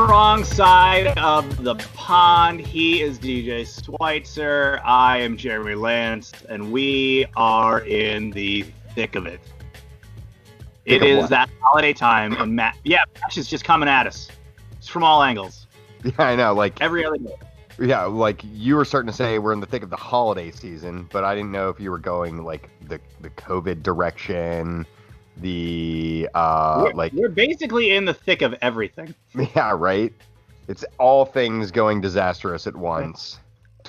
wrong side of the pond. He is DJ Schweitzer. I am Jeremy Lance, and we are in the thick of it. It is that holiday time, and match is just coming at us. It's from all angles. Yeah, I know. Like every other day. Yeah, like you were starting to say we're in the thick of the holiday season, but I didn't know if you were going like the COVID direction. We're basically in the thick of everything. Yeah, right. It's all things going disastrous at once.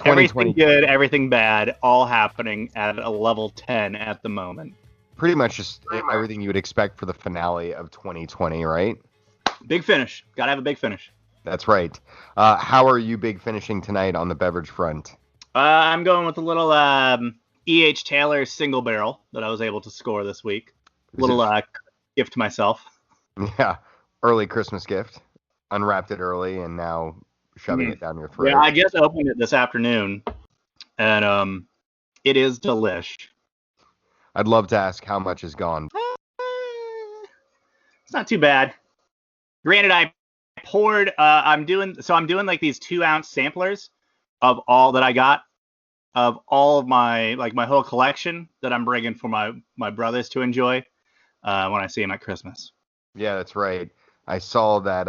Everything good, everything bad, all happening at a level 10 at the moment. Pretty much just everything you would expect for the finale of 2020, right? Big finish. Gotta have a big finish. That's right. How are you big finishing tonight on the beverage front? I'm going with a little E.H. Taylor single barrel that I was able to score this week. Little gift to myself. Yeah, early Christmas gift. Unwrapped it early and now shoving it down your throat. Yeah, I just opened it this afternoon, and it is delish. I'd love to ask how much is gone. It's not too bad. Granted, I poured. I'm doing like these 2-ounce samplers of all that I got, of all of my whole collection that I'm bringing for my brothers to enjoy when I see them at Christmas. Yeah, that's right. I saw that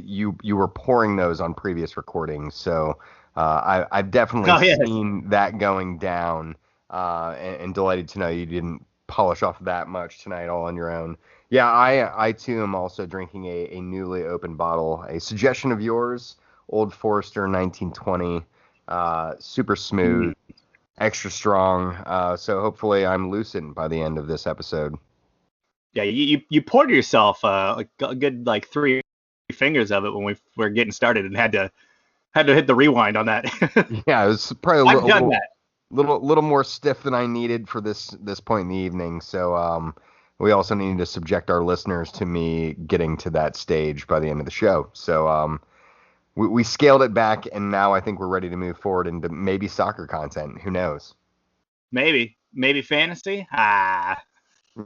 you were pouring those on previous recordings, so I've definitely seen that going down, and delighted to know you didn't polish off that much tonight all on your own. Yeah, I too am also drinking a newly opened bottle, a suggestion of yours, Old Forester 1920, super smooth, extra strong. So hopefully I'm loosened by the end of this episode. Yeah, you poured yourself a good 3 fingers of it when we were getting started, and had to hit the rewind on that. Yeah, it was probably a little more stiff than I needed for this point in the evening. So we also needed to subject our listeners to me getting to that stage by the end of the show. So we scaled it back, and now I think we're ready to move forward into maybe soccer content. Who knows? Maybe fantasy?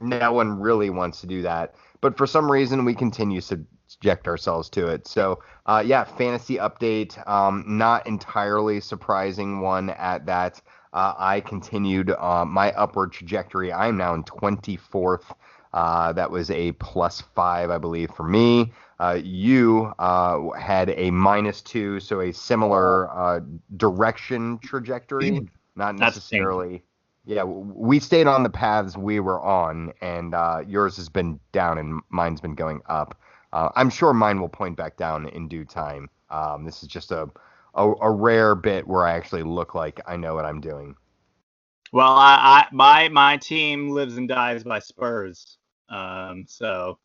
No one really wants to do that. But for some reason, we continue to subject ourselves to it. So, fantasy update. Not entirely surprising one at that. I continued my upward trajectory. I am now in 24th. That was a +5, I believe, for me. You had a -2, so a similar direction trajectory. Not necessarily. Yeah, we stayed on the paths we were on, and yours has been down and mine's been going up. I'm sure mine will point back down in due time. This is just a rare bit where I actually look like I know what I'm doing. Well, my team lives and dies by Spurs. So.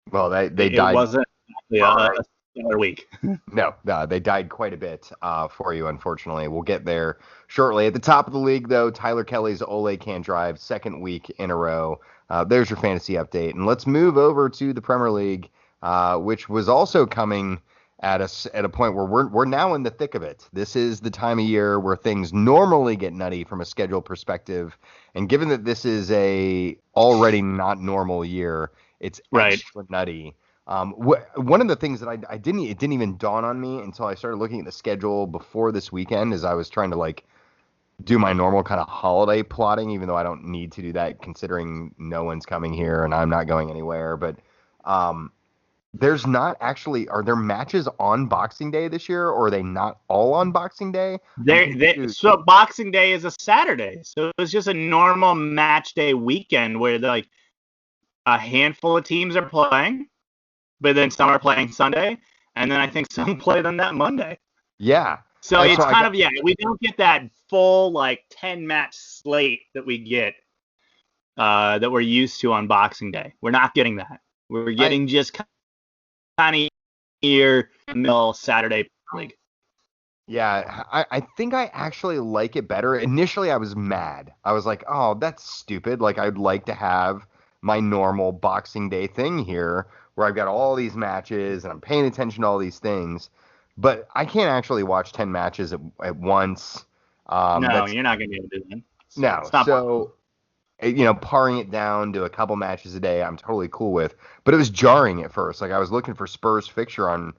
Well, they died. It wasn't a stellar week. No, they died quite a bit for you, unfortunately. We'll get there shortly. At the top of the league, though, Tyler Kelly's Ole Can't Drive, second week in a row. There's your fantasy update. And let's move over to the Premier League, which was also coming at us at a point where we're now in the thick of it. This is the time of year where things normally get nutty from a schedule perspective. And given that this is a already not normal year, it's extra nutty. One of the things that it didn't even dawn on me until I started looking at the schedule before this weekend, as I was trying to do my normal kind of holiday plotting, even though I don't need to do that considering no one's coming here and I'm not going anywhere. But there's not actually, are there matches on Boxing Day this year, or are they not all on Boxing Day? So Boxing Day is a Saturday, so it's just a normal match day weekend where a handful of teams are playing, but then some are playing Sunday, and then I think some play them that Monday. Yeah. So it's kind of, we don't get that full 10-match slate that we get, that we're used to on Boxing Day. We're not getting that. We're getting just kind of here middle Saturday league. Yeah, I think I actually like it better. Initially, I was mad. I was like, oh, that's stupid. I'd like to have my normal Boxing Day thing here where I've got all these matches and I'm paying attention to all these things. But I can't actually watch 10 matches at once. No, you're not going to be able to do that. No. So paring it down to a couple matches a day, I'm totally cool with. But it was jarring at first. Like I was looking for Spurs fixture on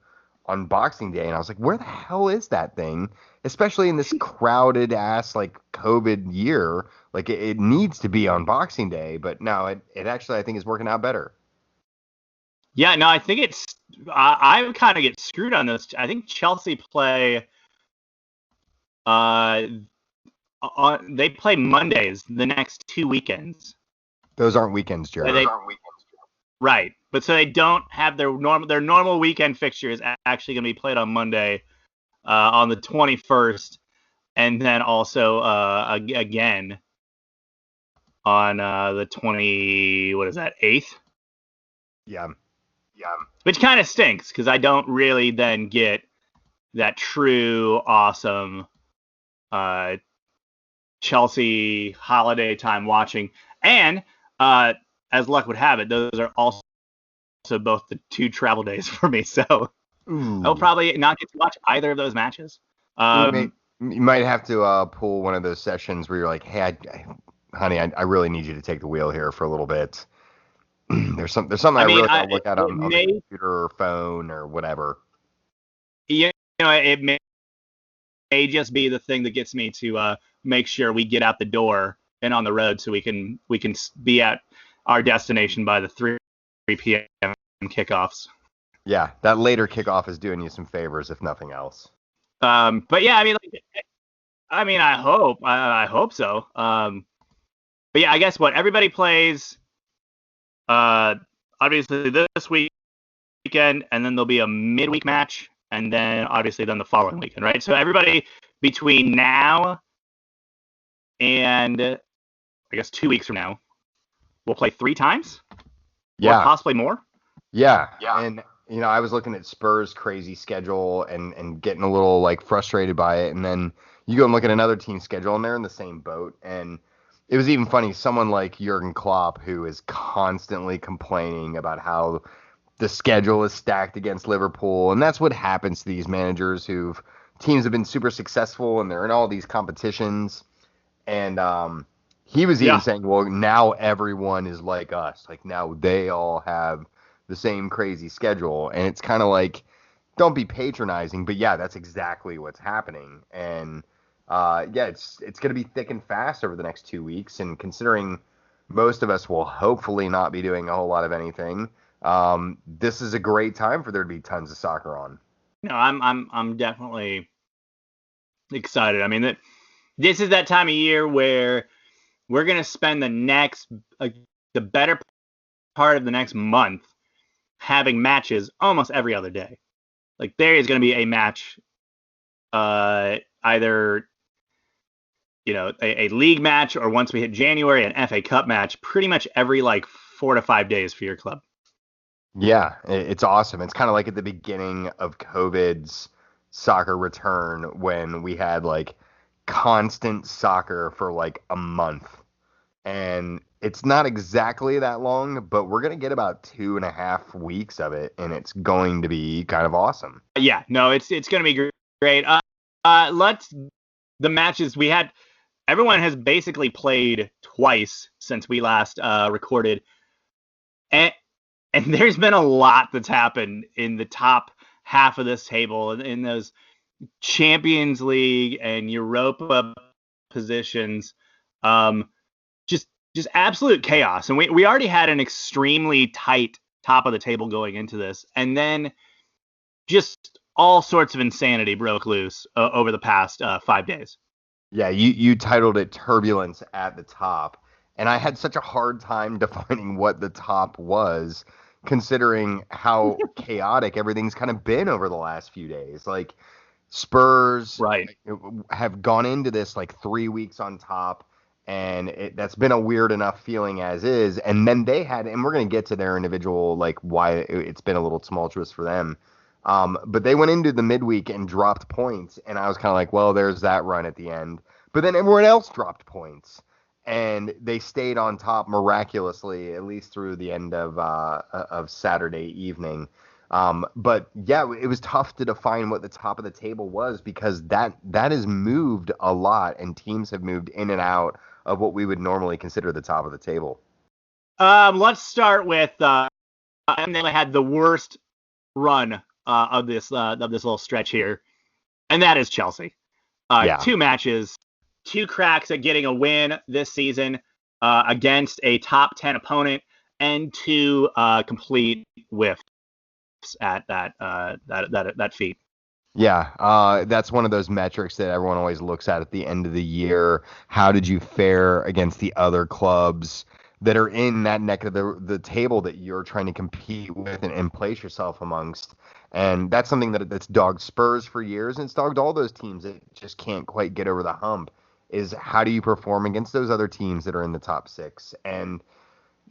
Boxing Day, and I was like, where the hell is that thing? Especially in this crowded ass like COVID year, like it needs to be on Boxing Day. But no, it actually I think is working out better. Yeah, no, I think I kind of get screwed on this. I think Chelsea play uh they play Mondays the next 2 weekends. Those aren't weekends, Jared. Right, but so they don't have their normal weekend fixture is actually going to be played on Monday, on the 21st, and then also again on the 8th. Yeah. Which kind of stinks because I don't really then get that true awesome Chelsea holiday time watching. And as luck would have it, those are also both the 2 travel days for me. So I'll probably not get to watch either of those matches. You might have to pull one of those sessions where you're like, hey, honey, I really need you to take the wheel here for a little bit. There's something I really got to look at on the computer or phone or whatever. Yeah, it may just be the thing that gets me to make sure we get out the door and on the road so we can be at our destination by the 3 p.m. kickoffs. Yeah, that later kickoff is doing you some favors, if nothing else. But yeah, I hope so. But yeah, I guess what everybody plays. Obviously this weekend, and then there'll be a midweek match, and then obviously then the following weekend, right? So everybody between now and I guess 2 weeks from now, we'll play 3 times. Yeah, or possibly more. Yeah. And I was looking at Spurs' crazy schedule and getting a little like frustrated by it, and then you go and look at another team's schedule, and they're in the same boat. And it was even funny, someone like Jurgen Klopp, who is constantly complaining about how the schedule is stacked against Liverpool. And that's what happens to these managers teams have been super successful and they're in all these competitions. And he was even saying, well, now everyone is like us. Like now they all have the same crazy schedule. And it's kind of like, don't be patronizing, but yeah, that's exactly what's happening. And it's going to be thick and fast over the next 2 weeks. And considering most of us will hopefully not be doing a whole lot of anything, this is a great time for there to be tons of soccer on. No, I'm definitely excited. I mean, this is that time of year where we're going to spend the better part of the next month having matches almost every other day. Like there is going to be a match, either a league match, or once we hit January, an FA Cup match, pretty much every 4 to 5 days for your club. Yeah, it's awesome. It's kind of like at the beginning of COVID's soccer return when we had constant soccer for a month. And it's not exactly that long, but we're going to get about 2.5 weeks of it, and it's going to be kind of awesome. Yeah, no, it's going to be great. The matches we had, everyone has basically played twice since we last recorded. And there's been a lot that's happened in the top half of this table, in those Champions League and Europa positions. Just absolute chaos. And we already had an extremely tight top of the table going into this. And then just all sorts of insanity broke loose over the past 5 days. Yeah, you titled it Turbulence at the top. And I had such a hard time defining what the top was, considering how chaotic everything's kind of been over the last few days. Spurs have gone into this 3 weeks on top, and that's been a weird enough feeling as is. And then they had, and we're going to get to their individual, why it's been a little tumultuous for them. But they went into the midweek and dropped points, and I was kind of like, well, there's that run at the end. But then everyone else dropped points, and they stayed on top miraculously, at least through the end of Saturday evening. But yeah, it was tough to define what the top of the table was, because that has moved a lot, and teams have moved in and out of what we would normally consider the top of the table? Let's start with and they had the worst run of this little stretch here, and that is Chelsea. Yeah. 2 matches, 2 cracks at getting a win this season against a top 10 opponent, and 2 complete whiffs at that feat. Yeah, that's one of those metrics that everyone always looks at the end of the year. How did you fare against the other clubs that are in that neck of the table that you're trying to compete with and place yourself amongst? And that's something that's dogged Spurs for years, and it's dogged all those teams that just can't quite get over the hump, is how do you perform against those other teams that are in the top 6? And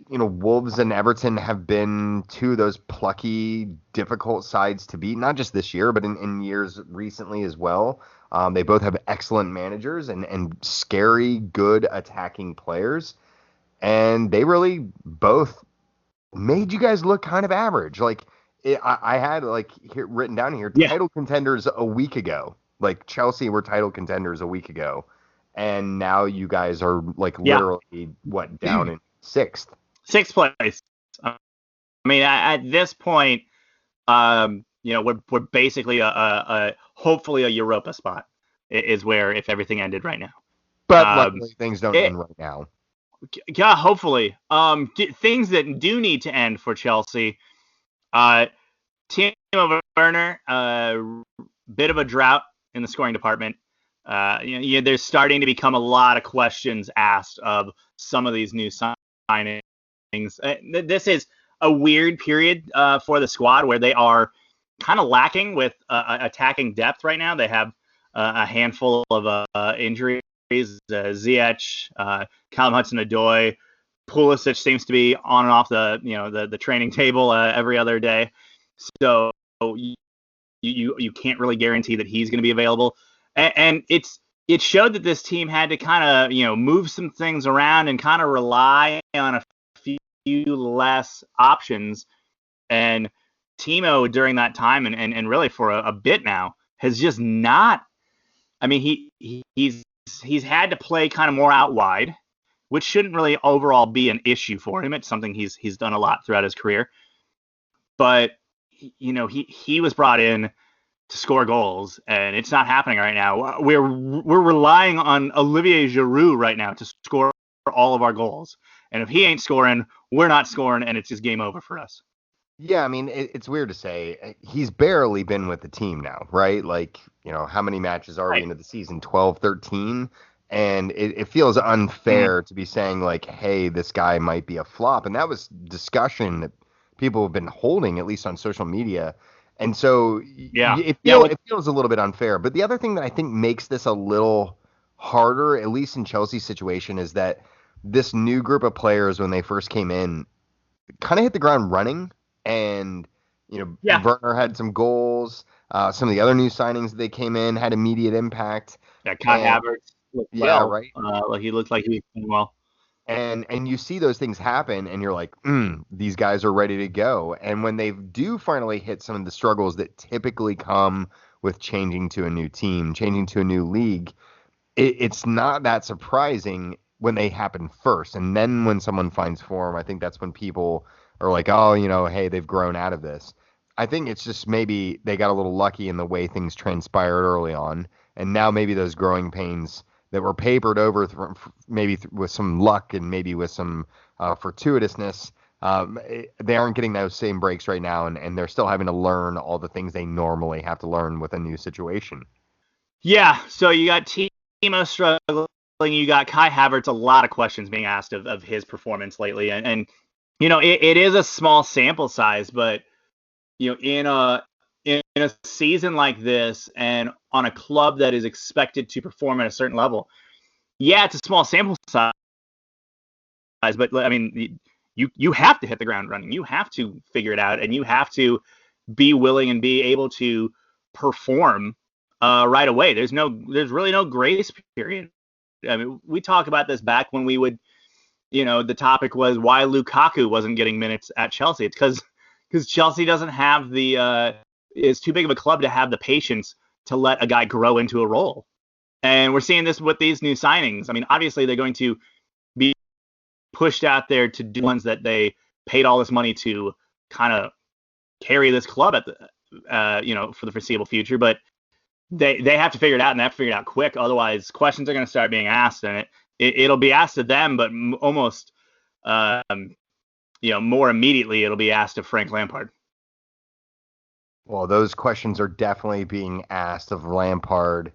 Wolves and Everton have been 2 of those plucky, difficult sides to beat, not just this year, but in years recently as well. They both have excellent managers and scary, good attacking players. And they really both made you guys look kind of average. Like, I had, here written down here, title contenders a week ago. Like, Chelsea were title contenders a week ago. And now you guys are, literally, down in 6th? 6th place. I mean, at this point, we're basically a hopefully a Europa spot is where if everything ended right now. But luckily things don't end right now. Yeah, hopefully. Things that do need to end for Chelsea. Timo Werner, bit of a drought in the scoring department. There's starting to become a lot of questions asked of some of these new signings. This is a weird period for the squad where they are kind of lacking with attacking depth right now. They have a handful of injuries. Ziyech, Callum Hudson-Odoi, Pulisic seems to be on and off the training table every other day. So you can't really guarantee that he's going to be available. And it showed that this team had to kind of move some things around and kind of rely on a few less options. And Timo during that time and really for a bit now has just not. I mean, he's had to play kind of more out wide, which shouldn't really overall be an issue for him. It's something he's done a lot throughout his career. But he was brought in to score goals, and it's not happening right now. We're relying on Olivier Giroud right now to score all of our goals. And if he ain't scoring, we're not scoring, and it's just game over for us. Yeah, I mean, it's weird to say. He's barely been with the team now, right? Like, how many matches are we into the season? 12, 13? And it feels unfair to be saying, like, hey, this guy might be a flop. And that was discussion that people have been holding, at least on social media. And so it feels a little bit unfair. But the other thing that I think makes this a little harder, at least in Chelsea's situation, is that this new group of players, when they first came in, kind of hit the ground running. And, Werner had some goals. Some of the other new signings that they came in had immediate impact. Yeah, Kai Havertz looked well. Right. He looked like he was doing well. And you see those things happen, and you're like, these guys are ready to go. And when they do finally hit some of the struggles that typically come with changing to a new team, changing to a new league, it's not that surprising when they happen first. And then when someone finds form, I think that's when people are like, oh, hey, they've grown out of this. I think it's just maybe they got a little lucky in the way things transpired early on. And now maybe those growing pains that were papered over maybe with some luck and maybe with some fortuitousness, they aren't getting those same breaks right now. And they're still having to learn all the things they normally have to learn with a new situation. Yeah, so you got Timo struggling. You got Kai Havertz, a lot of questions being asked of his performance lately. And it is a small sample size, but in a season like this and on a club that is expected to perform at a certain level, yeah, it's a small sample size, but I mean, you have to hit the ground running. You have to figure it out, and you have to be willing and be able to perform right away. There's really no grace period. I mean, we talk about this back when we would. The topic was why Lukaku wasn't getting minutes at Chelsea. It's because Chelsea doesn't have is too big of a club to have the patience to let a guy grow into a role. And we're seeing this with these new signings. I mean, obviously they're going to be pushed out there to do ones that they paid all this money to kind of carry this club at the, for the foreseeable future. But they have to figure it out, and they have to figure it out quick. Otherwise, questions are going to start being asked, and it'll be asked of them, but almost, more immediately, it'll be asked of Frank Lampard. Well, those questions are definitely being asked of Lampard.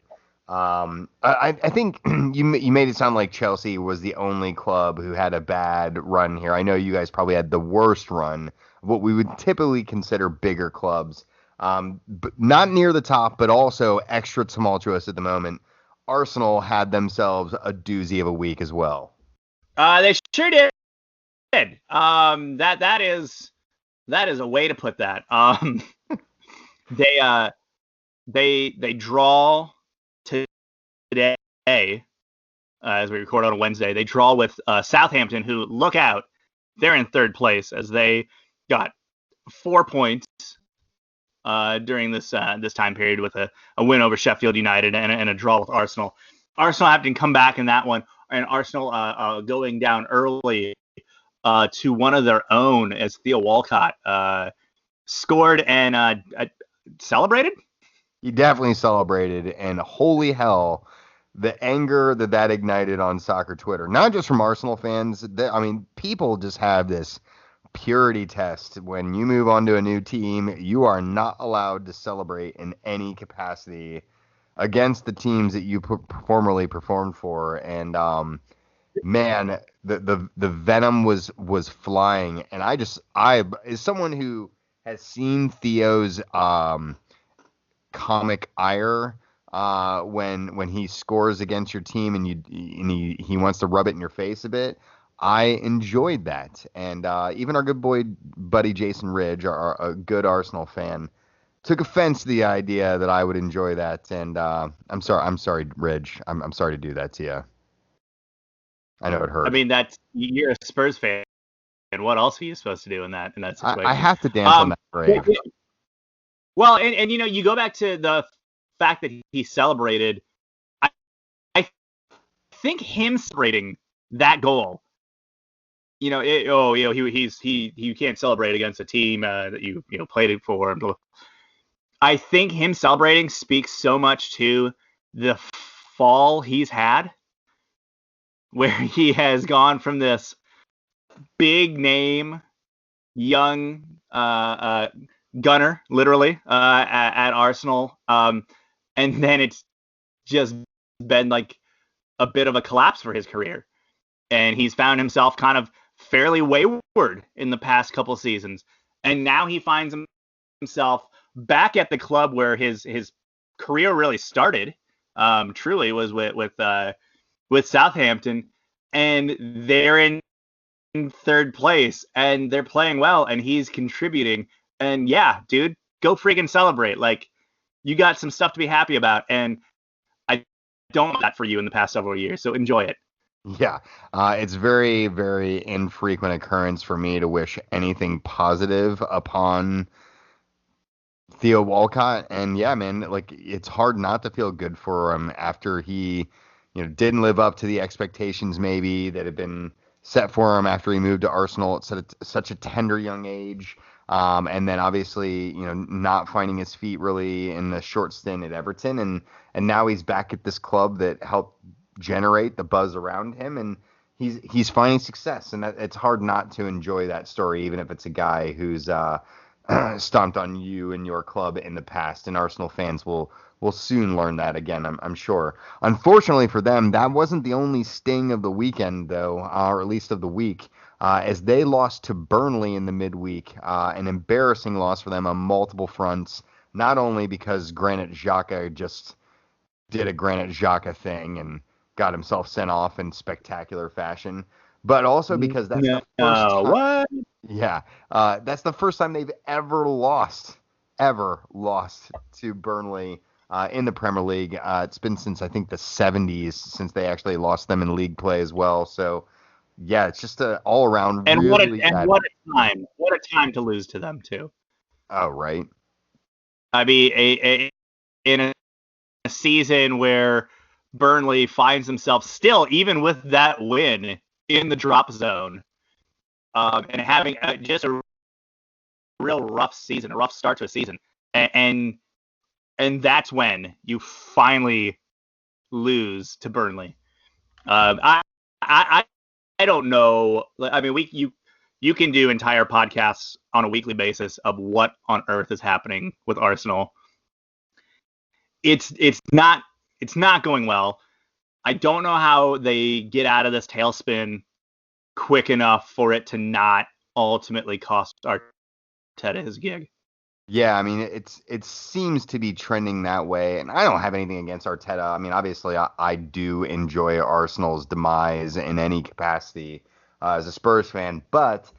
I think you made it sound like Chelsea was the only club who had a bad run here. I know you guys probably had the worst run of what we would typically consider bigger clubs. But not near the top, but also extra tumultuous at the moment. Arsenal had themselves a doozy of a week as well. They sure did. That is a way to put that. They draw today, as we record on a Wednesday. They draw with Southampton, who, look out, they're in third place as they got 4 points during this time period with a win over Sheffield United and a draw with Arsenal. Arsenal having to come back in that one, and Arsenal going down early to one of their own as Theo Walcott scored and celebrated. He definitely celebrated, and holy hell, the anger that ignited on soccer Twitter, not just from Arsenal fans. People just have this purity test. When you move on to a new team, you are not allowed to celebrate in any capacity against the teams that you formerly performed for. And man, the venom was flying. And I as someone who has seen Theo's comic ire when he scores against your team and he wants to rub it in your face a bit. I enjoyed that, and even our good buddy Jason Ridge, a good Arsenal fan, took offense to the idea that I would enjoy that. And I'm sorry, Ridge. I'm sorry to do that to you. I know it hurt. I mean, you're a Spurs fan, and what else are you supposed to do in that situation? I have to dance on that grave. Well, and you go back to the fact that he celebrated. I think him celebrating that goal. You can't celebrate against a team that you played it for. I think him celebrating speaks so much to the fall he's had, where he has gone from this big name, young gunner, literally, at Arsenal, and then it's just been like a bit of a collapse for his career, and he's found himself kind of fairly wayward in the past couple seasons, and now he finds himself back at the club where his career really started. Truly was with Southampton, and they're in third place, and they're playing well, and he's contributing. And yeah, dude, go freaking celebrate. Like, you got some stuff to be happy about, and I don't want that for you in the past several years. So enjoy it. Yeah, it's very, very infrequent occurrence for me to wish anything positive upon Theo Walcott. And yeah, man, like, it's hard not to feel good for him after he, didn't live up to the expectations maybe that had been set for him after he moved to Arsenal at such a tender young age. And then obviously, not finding his feet really in the short stint at Everton. And now he's back at this club that helped generate the buzz around him, and he's finding success, and it's hard not to enjoy that story, even if it's a guy who's stomped on you and your club in the past. And Arsenal fans will soon learn that again, I'm sure. Unfortunately for them, that wasn't the only sting of the weekend, though, or at least of the week, as they lost to Burnley in the midweek, an embarrassing loss for them on multiple fronts. Not only because Granit Xhaka just did a Granit Xhaka thing and got himself sent off in spectacular fashion, but also because that's the first time. What? Yeah, that's the first time they've ever lost to Burnley in the Premier League. It's been since, I think, the 70s since they actually lost them in league play as well. So yeah, it's just an all around. And really what a time to lose to them too. Oh, right. I mean, in a season where Burnley finds himself still, even with that win, in the drop zone, and having just a real rough season, a rough start to a season, and that's when you finally lose to Burnley. I don't know. I mean, you can do entire podcasts on a weekly basis of what on earth is happening with Arsenal. It's not going well. I don't know how they get out of this tailspin quick enough for it to not ultimately cost Arteta his gig. Yeah, I mean, it seems to be trending that way, and I don't have anything against Arteta. I mean, obviously, I do enjoy Arsenal's demise in any capacity as a Spurs fan, but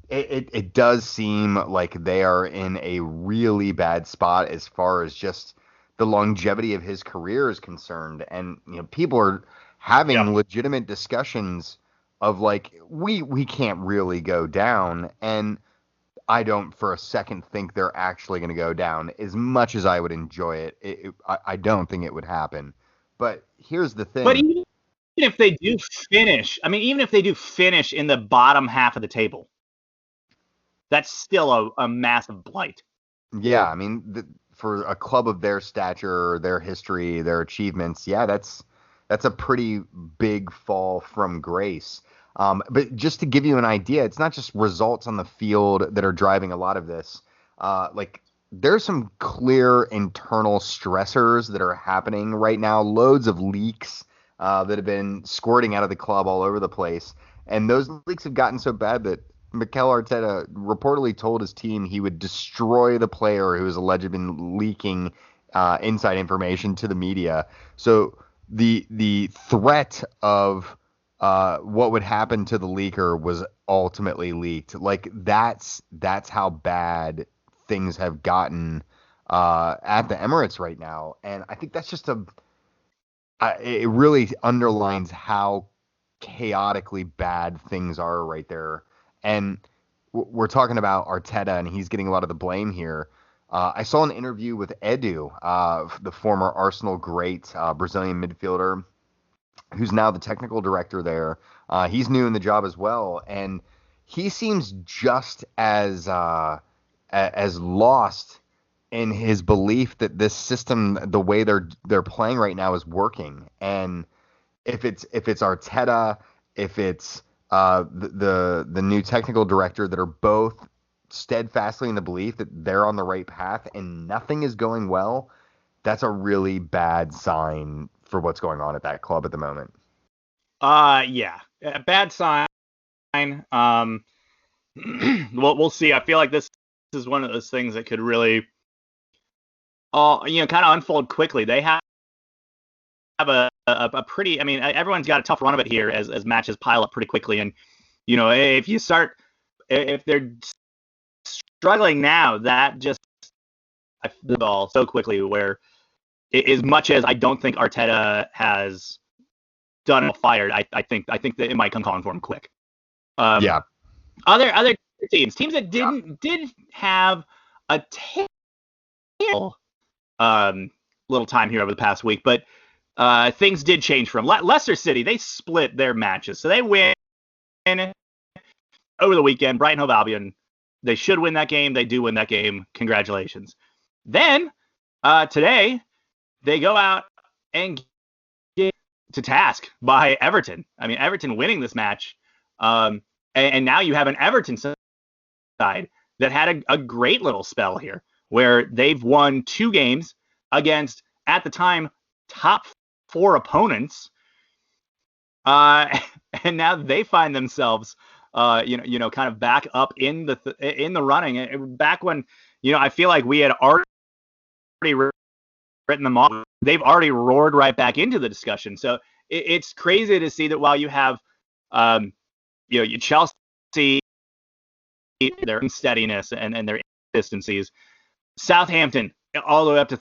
it does seem like they are in a really bad spot as far as just the longevity of his career is concerned, and people are having legitimate discussions of like we can't really go down, and I don't for a second think they're actually going to go down. As much as I would enjoy it, I don't think it would hapen. But here's the thing. But even if they do finish, even if they do finish in the bottom half of the table, that's still a massive blight. Yeah, I mean, for a club of their stature, their history, their achievements, yeah, that's a pretty big fall from grace. But just to give you an idea, it's not just results on the field that are driving a lot of this. Like there's some clear internal stressors that are happening right now. Loads of leaks that have been squirting out of the club all over the place. And those leaks have gotten so bad that Mikel Arteta reportedly told his team he would destroy the player who has allegedly been leaking inside information to the media. So the threat of what would happen to the leaker was ultimately leaked. Like that's how bad things have gotten at the Emirates right now, and I think that's just it really underlines how chaotically bad things are right there. And we're talking about Arteta, and he's getting a lot of the blame here. I saw an interview with Edu, the former Arsenal great Brazilian midfielder, who's now the technical director there. He's new in the job as well, and he seems just as lost in his belief that this system, the way they're playing right now, is working. And if it's Arteta, if it's the new technical director, that are both steadfastly in the belief that they're on the right path and nothing is going well, that's a really bad sign for what's going on at that club at the moment. Yeah, bad sign. We'll see. I feel like this is one of those things that could really, kind of unfold quickly. They have a pretty. Everyone's got a tough run of it here as matches pile up pretty quickly, and if they're struggling now, that just the ball so quickly. Where as much as I don't think Arteta has done it fired, I think that it might come calling for him quick. Yeah. Other teams that did have a tail little time here over the past week, but things did change for them. Leicester City, they split their matches, so they win over the weekend. Brighton Hove Albion, they should win that game. They do win that game. Congratulations. Then today they go out and get to task by Everton. Everton winning this match. And now you have an Everton side that had a great little spell here where they've won 2 games against, at the time, top 4 opponents. And now they find themselves, kind of back up in the running. Back when, I feel like we had already written them off. They've already roared right back into the discussion. So it's crazy to see that while you have, Chelsea, their unsteadiness and their inconsistencies, Southampton, all the way up to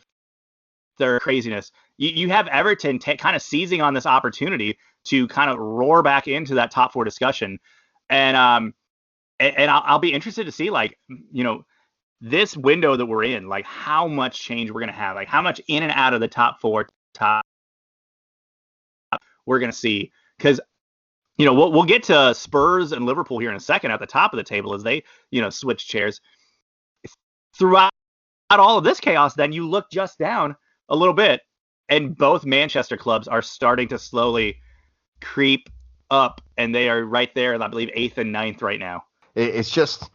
their craziness, you have Everton kind of seizing on this opportunity to kind of roar back into that top 4 discussion. And I'll be interested to see, this window that we're in, how much change we're going to have, how much in and out of the top 4, top we're going to see. Because, we'll get to Spurs and Liverpool here in a second at the top of the table as they, switch chairs. Throughout all of this chaos, then you look just down a little bit, and both Manchester clubs are starting to slowly creep up, and they are right there, I believe, 8th and 9th right now. It's just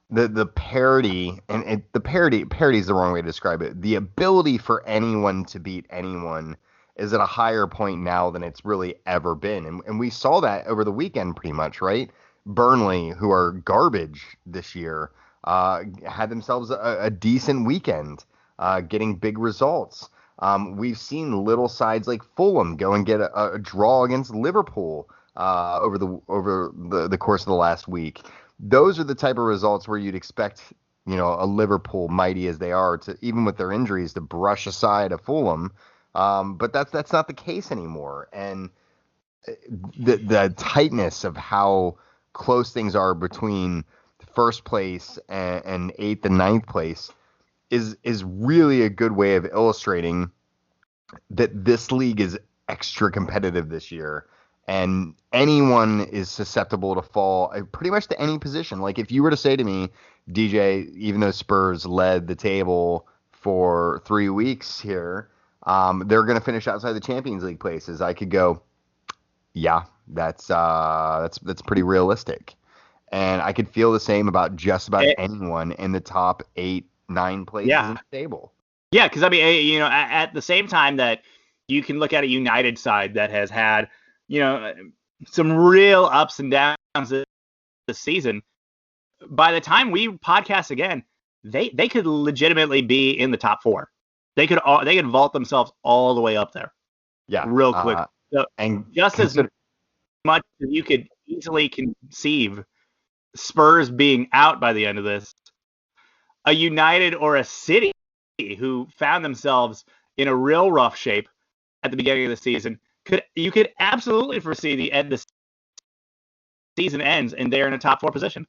the parity, and parity is the wrong way to describe it. The ability for anyone to beat anyone is at a higher point now than it's really ever been. And we saw that over the weekend pretty much, right? Burnley, who are garbage this year, had themselves a decent weekend, getting big results. We've seen little sides like Fulham go and get a draw against Liverpool over the course of the last week. Those are the type of results where you'd expect, a Liverpool, mighty as they are, to, even with their injuries, to brush aside a Fulham. But that's not the case anymore. And the tightness of how close things are between first place and 8th and 9th place is really a good way of illustrating that this league is extra competitive this year. And anyone is susceptible to fall pretty much to any position. Like if you were to say to me, DJ, even though Spurs led the table for 3 weeks here, they're going to finish outside the Champions League places, I could go, yeah, that's pretty realistic. And I could feel the same about just about anyone in the top 8, 9 places in the table. Yeah, because at the same time that you can look at a United side that has had, some real ups and downs this season. By the time we podcast again, they could legitimately be in the top 4. They could vault themselves all the way up there. Yeah, real quick. And just as much as you could easily conceive Spurs being out by the end of this, a United or a City who found themselves in a real rough shape at the beginning of the season, you could absolutely foresee the end of the season ends and they're in a top 4 position.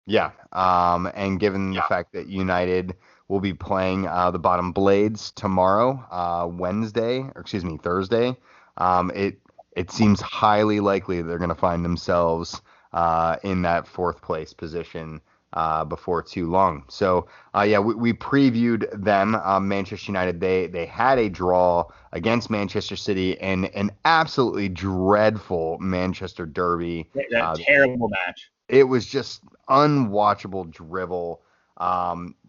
Yeah. And given the fact that United will be playing the bottom Blades tomorrow, Thursday, it seems highly likely they're going to find themselves in that 4th place position before too long. So, we previewed them. Manchester United, they had a draw against Manchester City and an absolutely dreadful Manchester derby. Terrible match. It was just unwatchable drivel.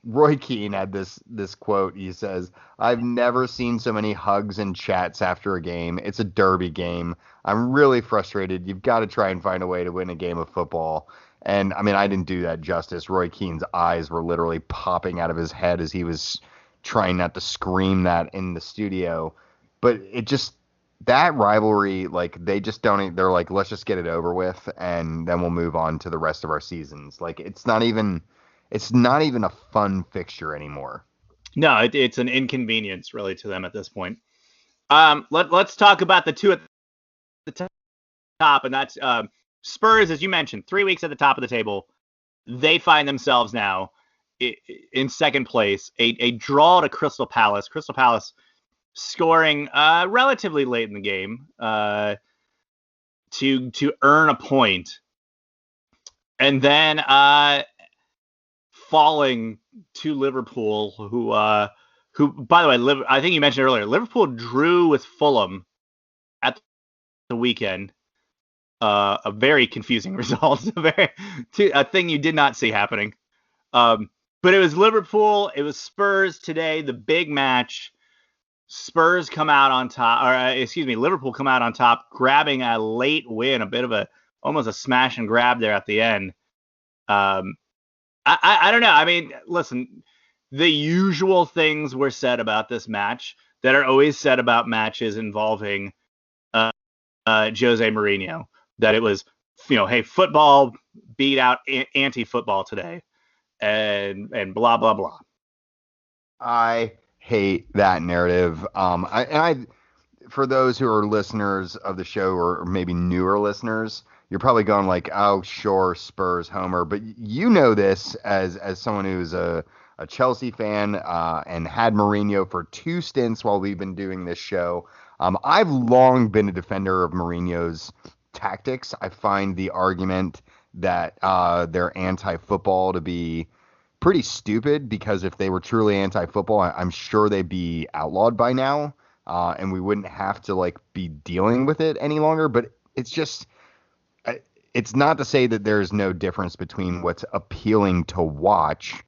Roy Keane had this quote. He says, "I've never seen so many hugs and chats after a game. It's a derby game. I'm really frustrated. You've got to try and find a way to win a game of football." And I didn't do that justice. Roy Keane's eyes were literally popping out of his head as he was trying not to scream that in the studio. But that rivalry, they just don't, they're like, let's just get it over with and then we'll move on to the rest of our seasons. It's not even a fun fixture anymore. No, it's an inconvenience really to them at this point. Let's talk about the two at the top, and that's Spurs, as you mentioned, 3 weeks at the top of the table. They find themselves now in second place, a draw to Crystal Palace. Crystal Palace scoring relatively late in the game to earn a point, and then falling to Liverpool, who by the way, I think you mentioned earlier, Liverpool drew with Fulham at the weekend. A very confusing result, a thing you did not see happening. But it was Liverpool, it was Spurs today, the big match. Spurs come out on top, Liverpool come out on top, grabbing a late win, a bit of almost a smash and grab there at the end. I don't know. Listen, the usual things were said about this match that are always said about matches involving Jose Mourinho. That it was, hey, football beat out anti-football today, and blah blah blah. I hate that narrative. For those who are listeners of the show or maybe newer listeners, you're probably going like, oh, sure, Spurs homer, but you know this as someone who's a a Chelsea fan and had Mourinho for 2 stints while we've been doing this show. I've long been a defender of Mourinho's tactics. I find the argument that they're anti-football to be pretty stupid, because if they were truly anti-football, I'm sure they'd be outlawed by now, and we wouldn't have to like be dealing with it any longer. But it's just, it's not to say that there's no difference between what's appealing to watch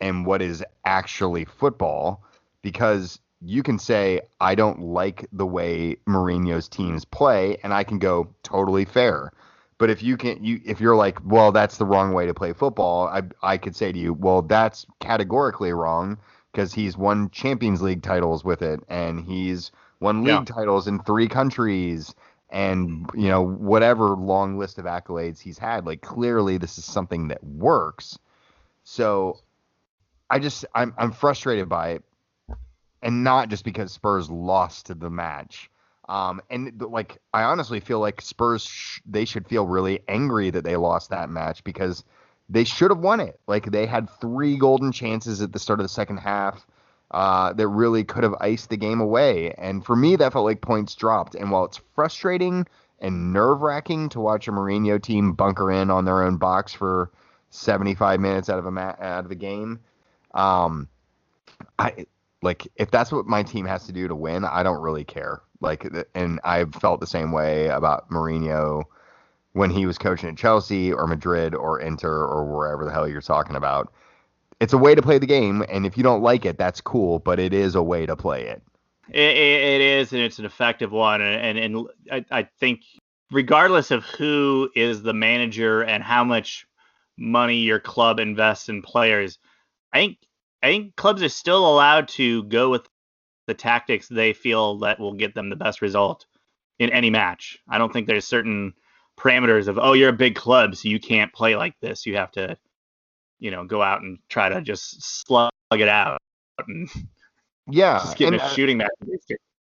and what is actually football, because you can say, I don't like the way Mourinho's teams play, and I can go, totally fair. But if you're like, well, that's the wrong way to play football, I could say to you, well, that's categorically wrong, because he's won Champions League titles with it, and he's won league titles in 3 countries, and whatever long list of accolades he's had. Like, clearly this is something that works. So I'm frustrated by it, and not just because Spurs lost to the match. And like, I honestly feel like Spurs, they should feel really angry that they lost that match, because they should have won it. Like, they had 3 golden chances at the start of the second half that really could have iced the game away. And for me, that felt like points dropped. And while it's frustrating and nerve-wracking to watch a Mourinho team bunker in on their own box for 75 minutes out of a game, if that's what my team has to do to win, I don't really care. Like, and I've felt the same way about Mourinho when he was coaching at Chelsea or Madrid or Inter or wherever the hell you're talking about. It's a way to play the game, and if you don't like it, that's cool, but it is a way to play it. It is, and it's an effective one. And I think regardless of who is the manager and how much money your club invests in players, I think clubs are still allowed to go with the tactics they feel that will get them the best result in any match. I don't think there's certain parameters of, oh, you're a big club, so you can't play like this. You have to, go out and try to just slug it out and just get a shooting match.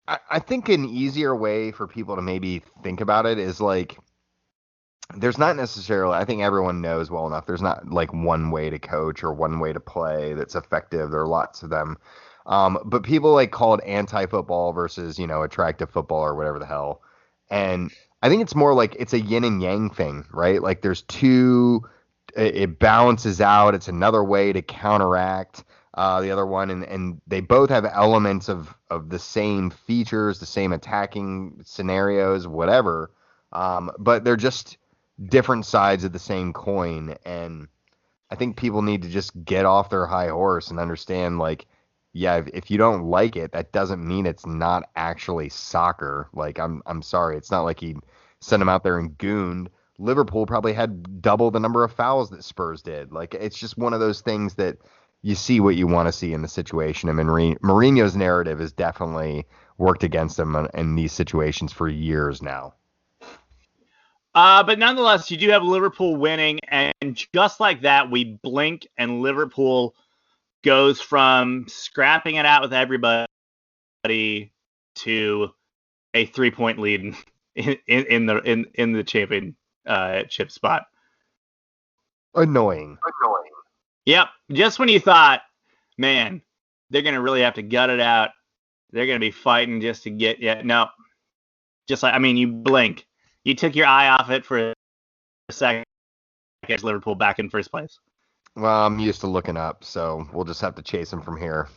I think an easier way for people to maybe think about it is like, there's not necessarily, I think everyone knows well enough, there's not like one way to coach or one way to play that's effective. There are lots of them. But people like call it anti-football versus, attractive football or whatever the hell. And I think it's more like it's a yin and yang thing, right? Like, there's it balances out. It's another way to counteract the other one. And they both have elements of the same features, the same attacking scenarios, whatever. But they're just different sides of the same coin. And I think people need to just get off their high horse and understand, like, yeah, if you don't like it, that doesn't mean it's not actually soccer. Like, I'm sorry, it's not like he sent him out there and gooned. Liverpool probably had double the number of fouls that Spurs did. Like, it's just one of those things that you see what you want to see in the situation. I mean, Mourinho's narrative has definitely worked against him in these situations for years now. But nonetheless, you do have Liverpool winning, and just like that, we blink and Liverpool goes from scrapping it out with everybody to a 3-point lead in the championship spot. Annoying. Yep. Just when you thought, man, they're gonna really have to gut it out, they're gonna be fighting just to get. Yeah, no. Just like, you blink, you took your eye off it for a second. Gets Liverpool back in first place. Well, I'm used to looking up, so we'll just have to chase them from here.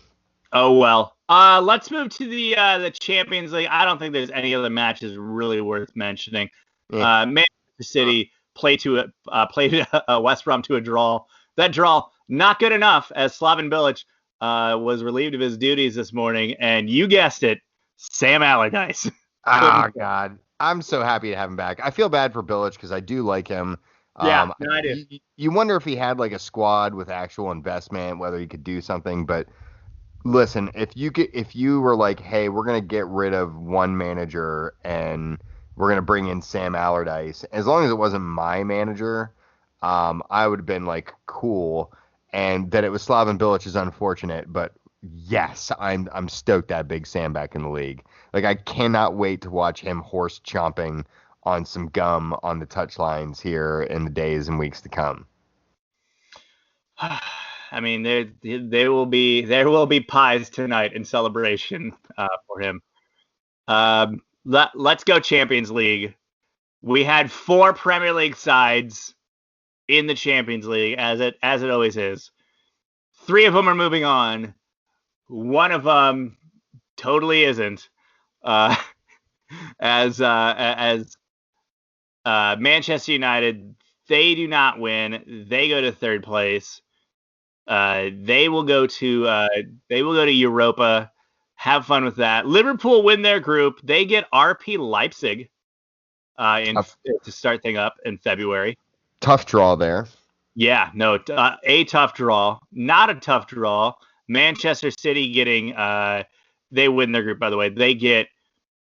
Oh, well. Let's move to the Champions League. I don't think there's any other matches really worth mentioning. Manchester City played West Brom to a draw. That draw, not good enough, as Slaven Bilic was relieved of his duties this morning. And you guessed it, Sam Allardyce. Oh, God. I'm so happy to have him back. I feel bad for Bilic because I do like him. I do. You wonder if he had like a squad with actual investment, whether he could do something. But listen, if you were like, hey, we're gonna get rid of one manager and we're gonna bring in Sam Allardyce, as long as it wasn't my manager, I would have been like, cool. And that it was Slaven Bilic is unfortunate, but yes, I'm stoked to have Big Sam back in the league. Like, I cannot wait to watch him horse chomping on some gum on the touchlines here in the days and weeks to come. I mean, there will be pies tonight in celebration for him. Let's go Champions League. We had 4 Premier League sides in the Champions League, as it always is. 3 of them are moving on. One of them totally isn't. As Manchester United, they do not win. They go to 3rd place. They will go to Europa. Have fun with that. Liverpool win their group. They get RP Leipzig to start thing up in February. Tough draw there. Yeah, no, a tough draw. Not a tough draw. Manchester City getting they win their group, by the way. They get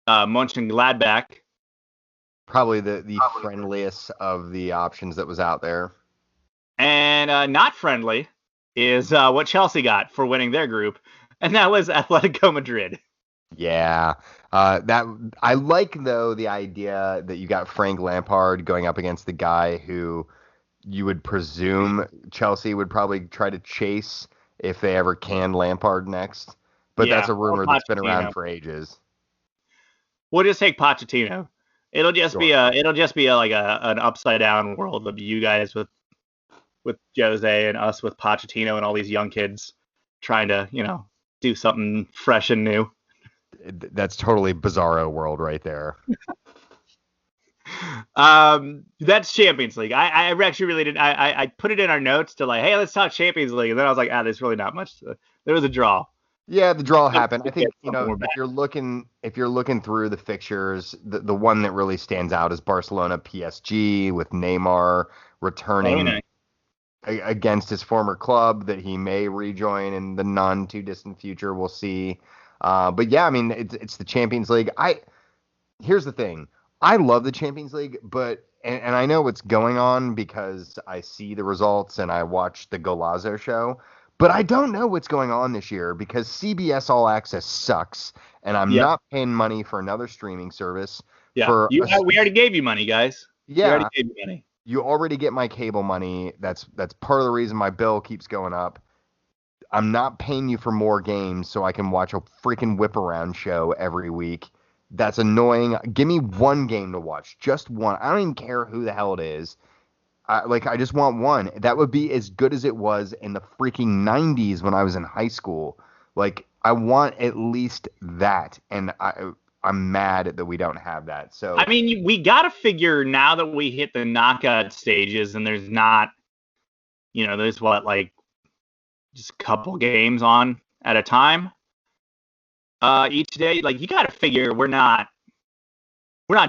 Mönchengladbach. Probably the friendliest of the options that was out there. And not friendly is what Chelsea got for winning their group, and that was Atletico Madrid. Yeah, that I like though the idea that you got Frank Lampard going up against the guy who you would presume Chelsea would probably try to chase if they ever can Lampard next. But that's a rumor that's been around for ages. We'll just take Pochettino. It'll just be like an upside down world of you guys with Jose and us with Pochettino and all these young kids trying to, do something fresh and new. That's totally bizarro world right there. That's Champions League. I actually really did. I put it in our notes to like, hey, let's talk Champions League, and then I was like, there's really not much. There was a draw. Yeah, the draw happened. I think if you're looking through the fixtures, the one that really stands out is Barcelona PSG with Neymar returning against his former club that he may rejoin in the none too distant future. We'll see. But yeah, I mean, it's the Champions League. Here's the thing. I love the Champions League, but and I know what's going on because I see the results and I watch the Golazo show, but I don't know what's going on this year because CBS All Access sucks, and I'm not paying money for another streaming service. Yeah, we already gave you money, guys. Yeah, we already gave you money. You already get my cable money. That's part of the reason my bill keeps going up. I'm not paying you for more games so I can watch a freaking whip around show every week. That's annoying. Give me one game to watch. Just one. I don't even care who the hell it is. I just want one. That would be as good as it was in the freaking 90s when I was in high school. Like, I want at least that. And I'm mad that we don't have that. So I mean, we got to figure now that we hit the knockout stages and there's not, there's just a couple games on at a time each day. Like, you got to figure we're not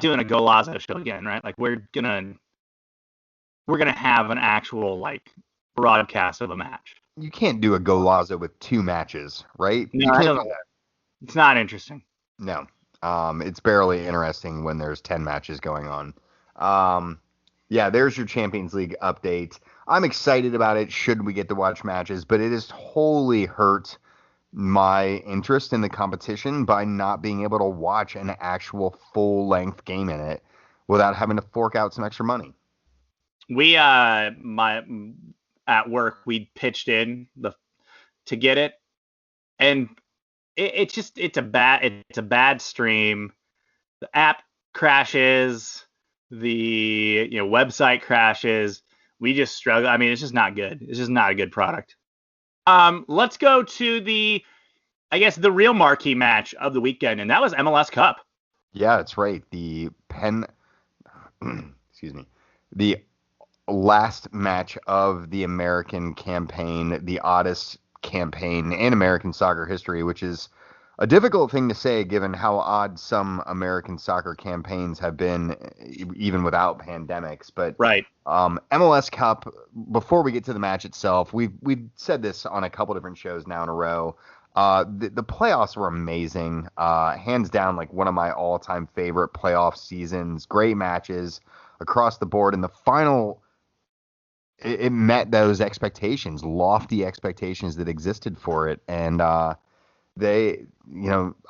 doing a Golazo show again, right? Like, we're gonna have an actual broadcast of a match. You can't do a Golazo with 2 matches, right? No, I don't know. It's not interesting. No. It's barely interesting when there's 10 matches going on. Yeah, there's your Champions League update. I'm excited about it should we get to watch matches, but it has wholly hurt my interest in the competition by not being able to watch an actual full-length game in it without having to fork out some extra money. We at work we pitched in to get it, and it's a bad stream. The app crashes, the website crashes. We just struggle. I mean, it's just not good. It's just not a good product. Let's go to the real marquee match of the weekend, and that was MLS Cup. Yeah, that's right. The last match of the American campaign, the oddest campaign in American soccer history, which is a difficult thing to say given how odd some American soccer campaigns have been even without pandemics. But right. MLS Cup, before we get to the match itself, we've said this on a couple different shows now in a row. The playoffs were amazing. Hands down, one of my all-time favorite playoff seasons. Great matches across the board. And the final, it met those expectations, lofty expectations that existed for it. And they,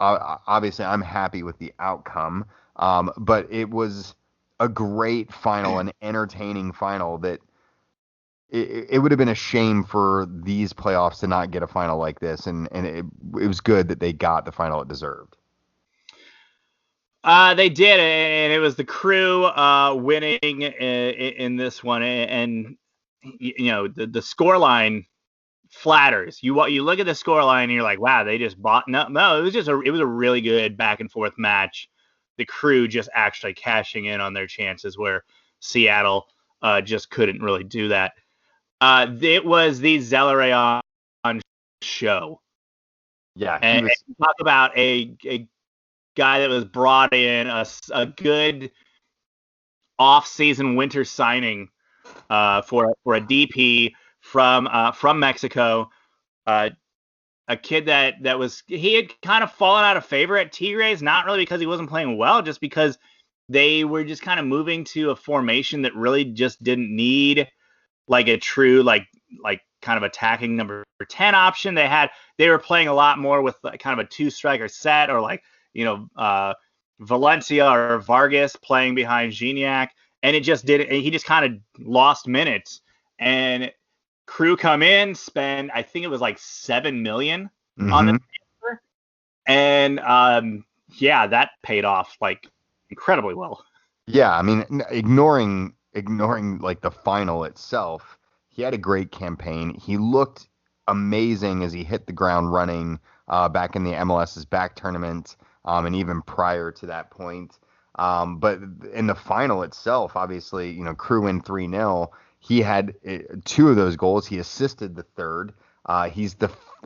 obviously I'm happy with the outcome. But it was a great final, an entertaining final that it would have been a shame for these playoffs to not get a final like this, and it was good that they got the final it deserved. They did, and it was the Crew winning in this one, and the score line flatters. You look at the score line and you're like, wow, they just bought. No, it was a really good back and forth match. The Crew just actually cashing in on their chances where Seattle just couldn't really do that. It was the Zelleray show. Yeah, And talk about a guy that was brought in, a good off-season winter signing for a DP from Mexico. A kid that he had kind of fallen out of favor at Tigres, not really because he wasn't playing well, just because they were just kind of moving to a formation that really just didn't need like a true like kind of attacking number 10 option. They were playing a lot more with kind of a two striker set, or like Valencia or Vargas playing behind Gignac, and it just did. He just kind of lost minutes, and Crew come in, spend I think it was like $7 million on the transfer, and that paid off like incredibly well. Yeah, I mean, ignoring like the final itself, he had a great campaign. He looked amazing as he hit the ground running back in the MLS's back tournament, and even prior to that point. But in the final itself, obviously, Crew win 3-0. He had two of those goals. He assisted the third. He's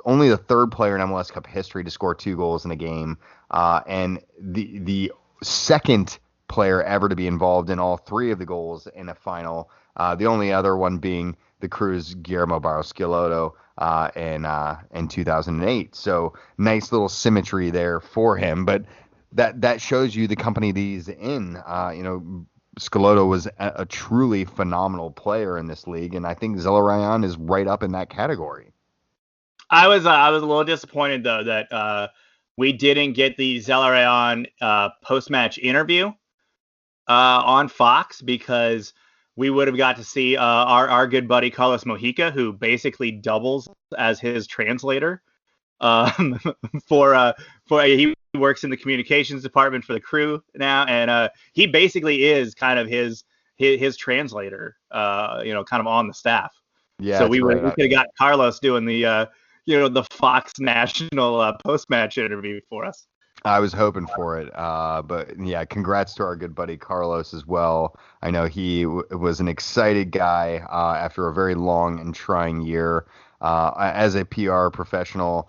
only the third player in MLS Cup history to score 2 goals in a game, and the second player ever to be involved in all 3 of the goals in a final. The only other one being the Crew's Guillermo Barros Schelotto in 2008. So nice little symmetry there for him. But that shows you the company that he's in. Schelotto was a truly phenomenal player in this league, and I think Zelleray is right up in that category. I was a little disappointed though that we didn't get the Zelleray post-match interview on Fox, because we would have got to see our good buddy Carlos Mojica, who basically doubles as his translator. He works in the communications department for the Crew now, and he basically is kind of his translator, kind of on the staff. Yeah, so we could have got Carlos doing the Fox National post-match interview for us. I was hoping for it, but yeah, congrats to our good buddy Carlos as well. I know he was an excited guy after a very long and trying year as a PR professional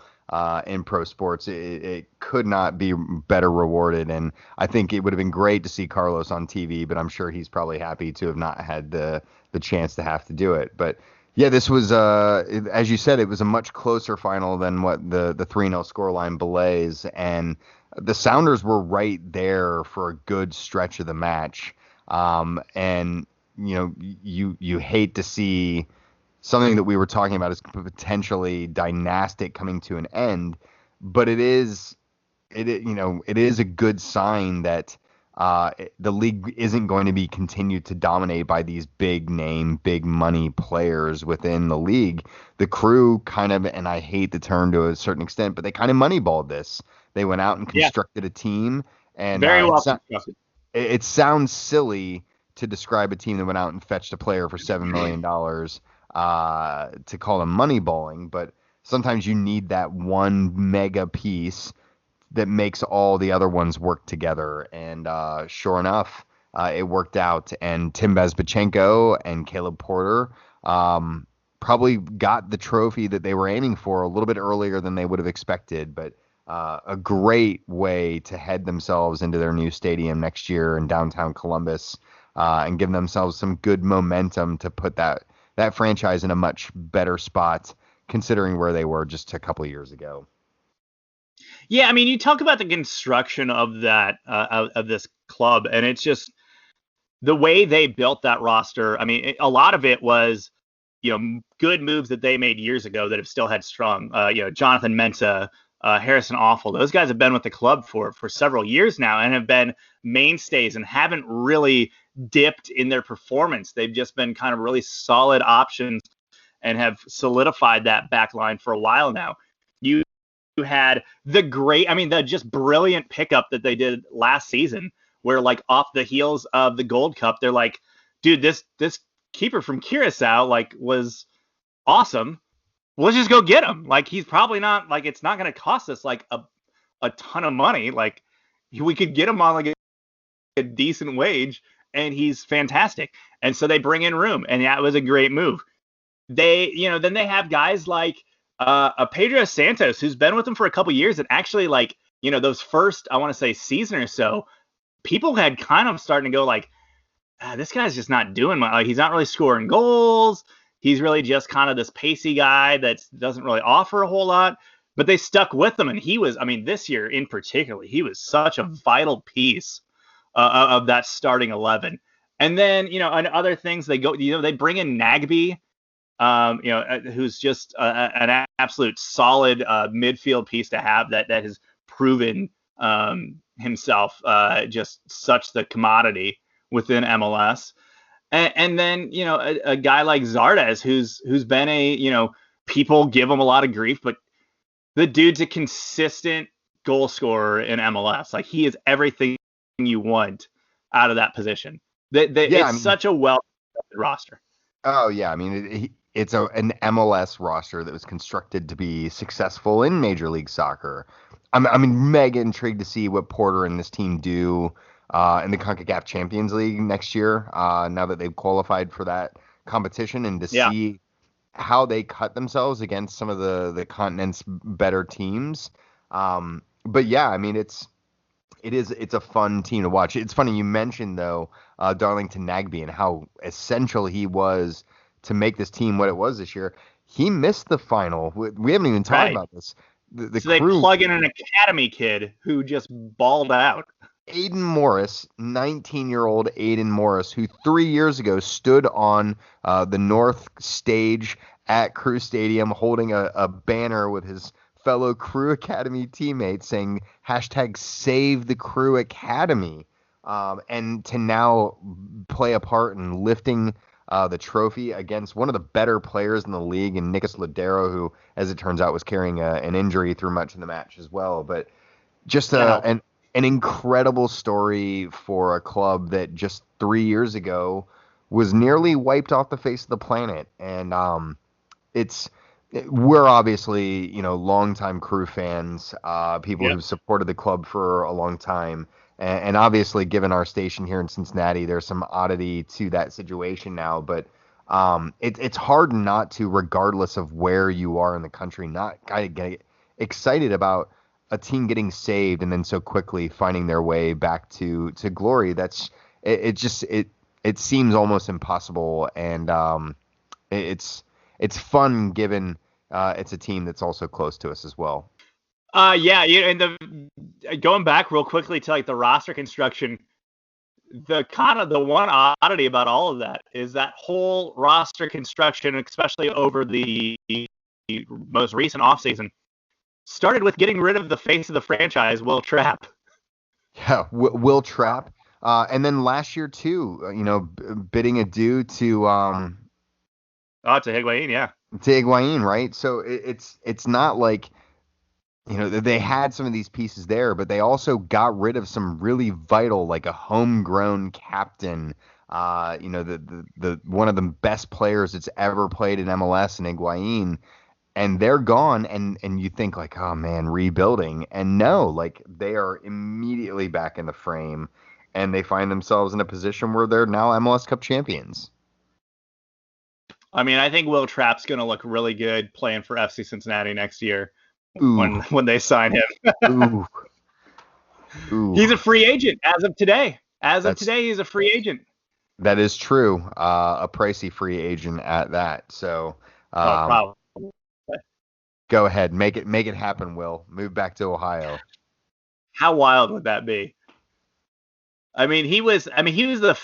in pro sports. It could not be better rewarded, and I think it would have been great to see Carlos on TV, but I'm sure he's probably happy to have not had the chance to have to do it. But yeah, this was, as you said, it was a much closer final than what the 3-0 scoreline belays, and the Sounders were right there for a good stretch of the match. And you hate to see something that we were talking about as potentially dynastic coming to an end, but it is a good sign that the league isn't going to be continued to dominate by these big name, big money players within the league. The Crew kind of, and I hate the term to a certain extent, but they kind of moneyballed this. They went out and constructed a team, and very well constructed. It sounds silly to describe a team that went out and fetched a player for $7 million to call them moneyballing, but sometimes you need that one mega piece that makes all the other ones work together. And sure enough, it worked out. And Tim Bezbatchenko and Caleb Porter probably got the trophy that they were aiming for a little bit earlier than they would have expected. But a great way to head themselves into their new stadium next year in downtown Columbus and give themselves some good momentum to put that franchise in a much better spot, considering where they were just a couple of years ago. Yeah, I mean, you talk about the construction of that of this club, and it's just the way they built that roster. I mean, a lot of it was, good moves that they made years ago that have still had strong. Jonathan Mensah, Harrison Awful. Those guys have been with the club for several years now and have been mainstays and haven't really dipped in their performance. They've just been kind of really solid options and have solidified that back line for a while now. You had the just brilliant pickup that they did last season, where like off the heels of the Gold Cup, they're like, dude, this keeper from Curacao like was awesome. Let's just go get him. Like, he's probably not, like, it's not going to cost us like a ton of money. Like, we could get him on like a decent wage, and he's fantastic. And so they bring in Room, and that was a great move. Then they have guys like Pedro Santos, who's been with them for a couple years, and actually, like, those first, I want to say, season or so, people had kind of starting to go like, this guy's just not doing much. Like, he's not really scoring goals. He's really just kind of this pacey guy that doesn't really offer a whole lot. But they stuck with him, and he was, this year in particular, he was such a vital piece of that starting 11. And then, on other things, they bring in Nagby, who's just an absolute solid midfield piece to have that has proven himself just such the commodity within MLS. And then, a guy like Zardes, who's been people give him a lot of grief, but the dude's a consistent goal scorer in MLS. Like, he is everything you want out of that position. Such a well roster. Oh, yeah. It's an MLS roster that was constructed to be successful in Major League Soccer. I'm mega intrigued to see what Porter and this team do in the CONCACAF Champions League next year, now that they've qualified for that competition, and to see how they cut themselves against some of the continent's better teams. But yeah, it's a fun team to watch. It's funny you mentioned, though, Darlington Nagbe and how essential he was to make this team what it was this year. He missed the final. We haven't even talked about this. So they plug in an academy kid who just balled out. Aiden Morris, 19-year-old Aiden Morris, who 3 years ago stood on the North stage at Crew Stadium holding a banner with his fellow Crew Academy teammates saying #Save the Crew Academy, and to now play a part in lifting the trophy against one of the better players in the league, and Nicholas Ladero, who, as it turns out, was carrying an injury through much of the match as well. But just an incredible story for a club that just 3 years ago was nearly wiped off the face of the planet. And we're obviously, longtime Crew fans, people who've supported the club for a long time. And obviously, given our station here in Cincinnati, there's some oddity to that situation now. But it's hard not to, regardless of where you are in the country, not kind of get excited about a team getting saved and then so quickly finding their way back to glory. It seems almost impossible, and it's fun given it's a team that's also close to us as well. And going back real quickly to like the roster construction, the one oddity about all of that is that whole roster construction, especially over the most recent offseason, started with getting rid of the face of the franchise, Will Trapp. Yeah, Will Trapp. And then last year, too, bidding adieu to... to Higuain, yeah. To Higuain, right? So it's not like, they had some of these pieces there, but they also got rid of some really vital, like a homegrown captain, the one of the best players that's ever played in MLS, in Higuain. And they're gone, and you think like, oh man, rebuilding. And no, like, they are immediately back in the frame, and they find themselves in a position where they're now MLS Cup champions. I think Will Trapp's going to look really good playing for FC Cincinnati next year when they sign him. Ooh. He's a free agent as of today. He's a free agent. That is true. A pricey free agent at that. So probably. Go ahead, make it happen, Will. Move back to Ohio. How wild would that be? He was the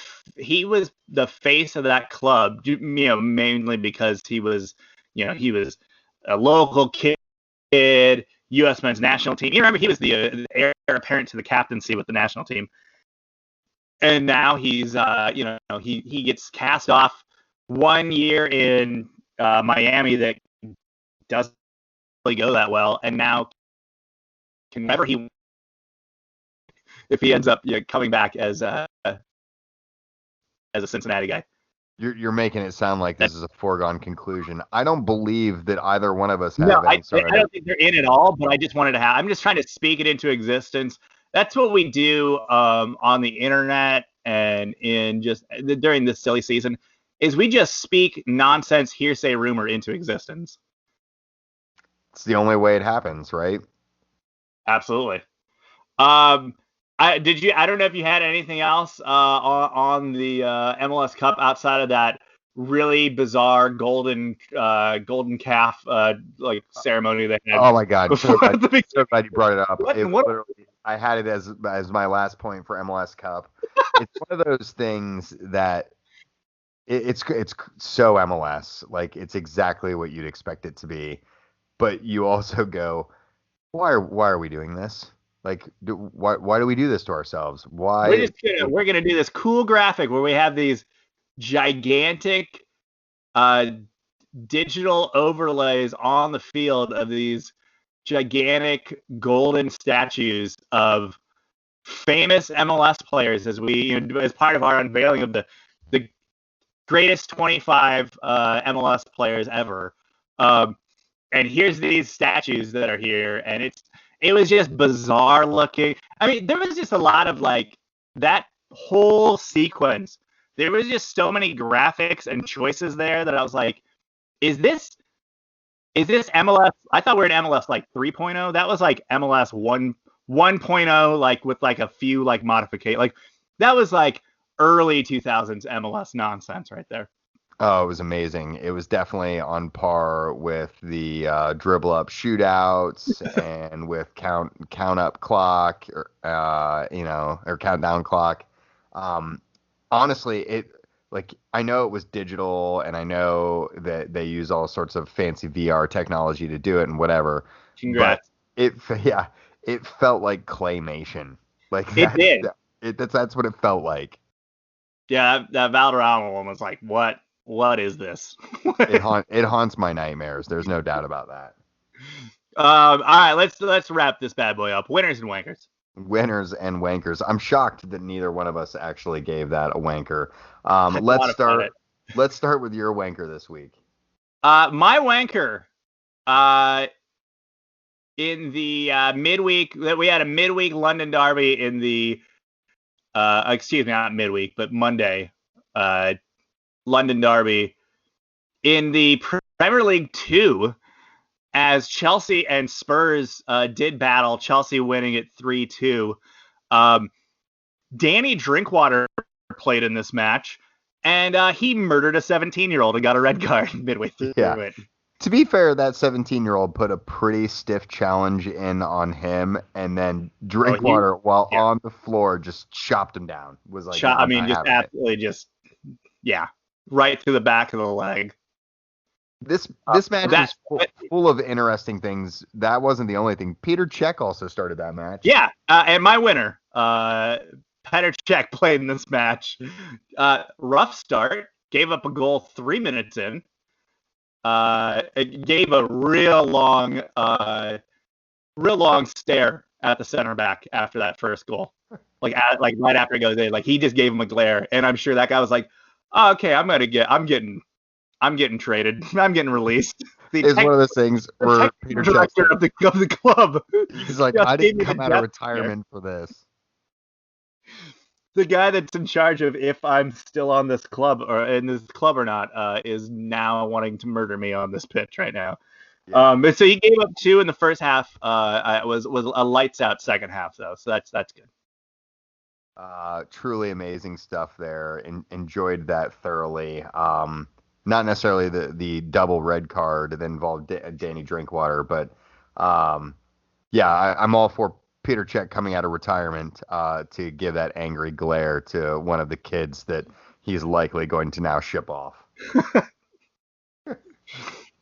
face of that club, mainly because he was a local kid. U.S. men's national team. You remember he was the heir apparent to the captaincy with the national team. And now he's, he gets cast off 1 year in Miami that doesn't really go that well, and now if he ends up coming back as a Cincinnati guy. You're making it sound like this is a foregone conclusion. I don't believe that either one of us have I don't think they're in at all, but I just wanted to I'm just trying to speak it into existence. That's what we do on the internet and in just during this silly season, is we just speak nonsense, hearsay, rumor into existence. It's the only way it happens, right? Absolutely. I don't know if you had anything else on the MLS Cup outside of that really bizarre golden calf ceremony they had. Oh my God! So glad you brought it up. I had it as my last point for MLS Cup. It's one of those things that it's so MLS. Like, it's exactly what you'd expect it to be, but you also go, why are we doing this? Like, why do we do this to ourselves? Why? We're gonna do this cool graphic where we have these gigantic digital overlays on the field of these gigantic golden statues of famous MLS players as part of our unveiling of the greatest 25 MLS players ever. And here's these statues that are here, and it was just bizarre looking. I mean, there was just a lot of that whole sequence. There was just so many graphics and choices there that I was like, is this MLS? I thought we were in MLS 3.0. That was MLS 1.0, with a few modifications. That was early 2000s MLS nonsense right there. Oh, it was amazing. It was definitely on par with the dribble up shootouts and with count up clock or countdown clock. Honestly, I know it was digital, and I know that they use all sorts of fancy VR technology to do it and whatever. Congrats. But it felt like claymation. It did. That's what it felt like. Yeah, that Valderrama one was like, what is this? It haunts my nightmares. There's no doubt about that. All right, let's wrap this bad boy up. Winners and wankers. Winners and wankers. I'm shocked that neither one of us actually gave that a wanker. Let's start with your wanker this week. My wanker, in the midweek, that we had a midweek London derby in the not midweek, but Monday, London derby in the Premier League 2, as Chelsea and Spurs did battle, Chelsea winning it 3-2. Danny Drinkwater played in this match, and he murdered a 17-year-old and got a red card midway through it. To be fair, that 17-year-old put a pretty stiff challenge in on him, and then Drinkwater, on the floor, just chopped him down. Right through the back of the leg. This match is full of interesting things. That wasn't the only thing. Peter Cech also started that match. Yeah, and my winner, Petr Cech, played in this match. Rough start, gave up a goal 3 minutes in. It gave a real long stare at the center back after that first goal. Right after it goes in, he just gave him a glare, and I'm sure that guy was like, oh, okay, I'm getting traded. I'm getting released. It's one of those things where Peter director of the club. He's like, I didn't come out of retirement for this. The guy that's in charge of if I'm still on this club or not is now wanting to murder me on this pitch right now. Yeah. So he gave up 2 in the first half. It was a lights out second half though, so that's good. Truly amazing stuff there. Enjoyed that thoroughly. Not necessarily the double red card that involved Danny Drinkwater, but I'm all for Peter Cech coming out of retirement to give that angry glare to one of the kids that he's likely going to now ship off.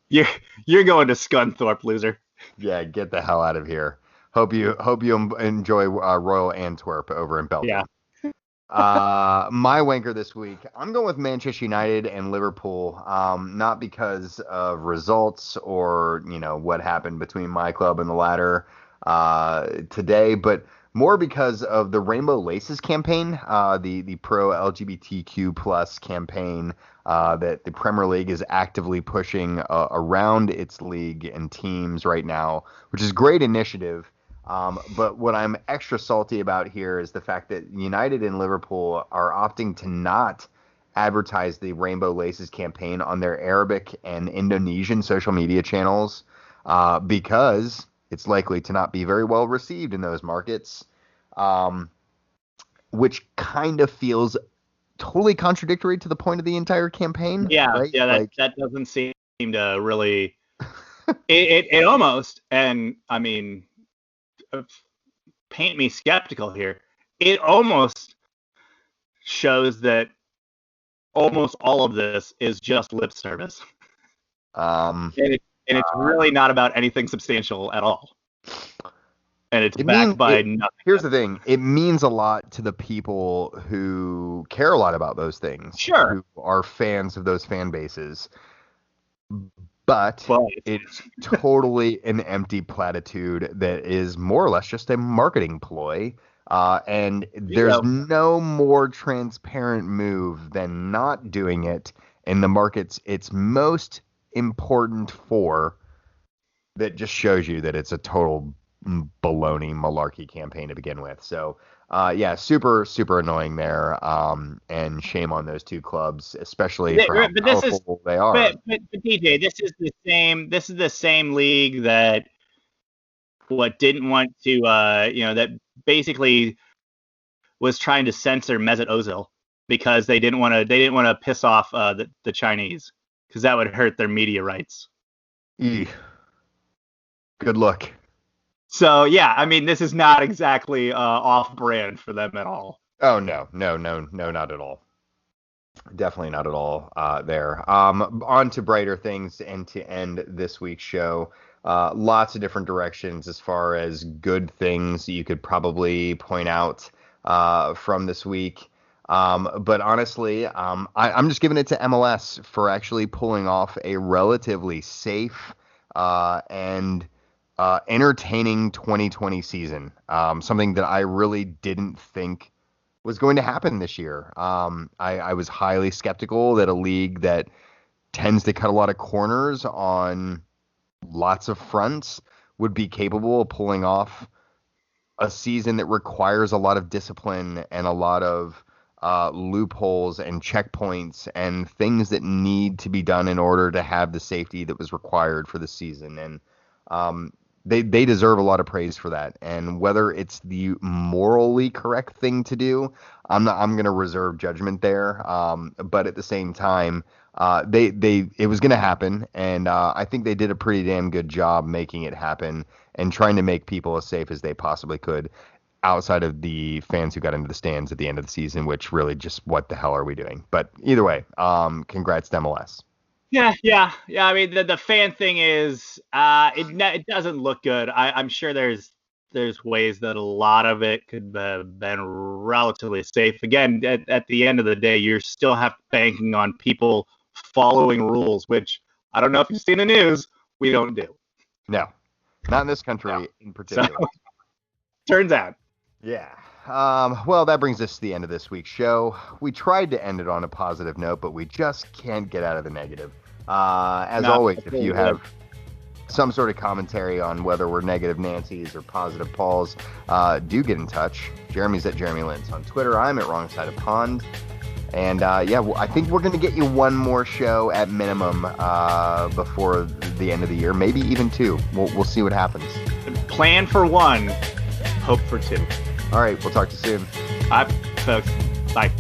You're going to Scunthorpe, loser. Yeah, get the hell out of here. Hope you enjoy Royal Antwerp over in Belgium. Yeah. My wanker this week, I'm going with Manchester United and Liverpool. Not because of results or what happened between my club and the latter today, but more because of the Rainbow Laces campaign, the pro LGBTQ plus campaign that the Premier League is actively pushing around its league and teams right now, which is a great initiative. But what I'm extra salty about here is the fact that United and Liverpool are opting to not advertise the Rainbow Laces campaign on their Arabic and Indonesian social media channels because it's likely to not be very well received in those markets, which kind of feels totally contradictory to the point of the entire campaign. Yeah, right? yeah, that doesn't seem to really. It almost, and I mean, paint me skeptical here. It almost shows that almost all of this is just lip service, and it's really not about anything substantial at all. And it's backed by nothing. Here's the thing. It means a lot to the people who care a lot about those things. Sure. Who are fans of those fan bases. But it's totally an empty platitude that is more or less just a marketing ploy. And there's no more transparent move than not doing it in the markets it's most important for. That just shows you that it's a total baloney malarkey campaign to begin with. So super annoying there, and shame on those two clubs, especially for how powerful they are. But DJ, this is the same league that didn't want to that basically was trying to censor Mesut Ozil because they didn't want to piss off the Chinese because that would hurt their media rights. Good look. So, yeah, I mean, this is not exactly off-brand for them at all. Oh, no, not at all. Definitely not at all there. On to brighter things and to end this week's show. Lots of different directions as far as good things you could probably point out from this week. But honestly, I'm just giving it to MLS for actually pulling off a relatively safe and entertaining 2020 season. Something that I really didn't think was going to happen this year. I was highly skeptical that a league that tends to cut a lot of corners on lots of fronts would be capable of pulling off a season that requires a lot of discipline and a lot of loopholes and checkpoints and things that need to be done in order to have the safety that was required for the season. And they deserve a lot of praise for that. And whether it's the morally correct thing to do, I'm going to reserve judgment there. But at the same time, it was going to happen. And I think they did a pretty damn good job making it happen and trying to make people as safe as they possibly could outside of the fans who got into the stands at the end of the season, which really just, what the hell are we doing? But either way, congrats to MLS. Yeah. I mean, the fan thing is, it doesn't look good. I'm sure there's ways that a lot of it could have been relatively safe. Again, at the end of the day, you're still banking on people following rules, which I don't know if you've seen the news. We don't do. No, not in this country in particular. So, turns out. Yeah. Well, that brings us to the end of this week's show. We tried to end it on a positive note, but we just can't get out of the negative. Always, if you have some sort of commentary on whether we're negative Nancy's or positive Pauls, do get in touch. Jeremy's at Jeremy Lentz on Twitter. I'm at Wrong Side of Pond. And I think we're going to get you one more show at minimum before the end of the year, maybe even two. We'll see what happens. Plan for one, hope for two. All right, we'll talk to you soon. All right, folks. Bye.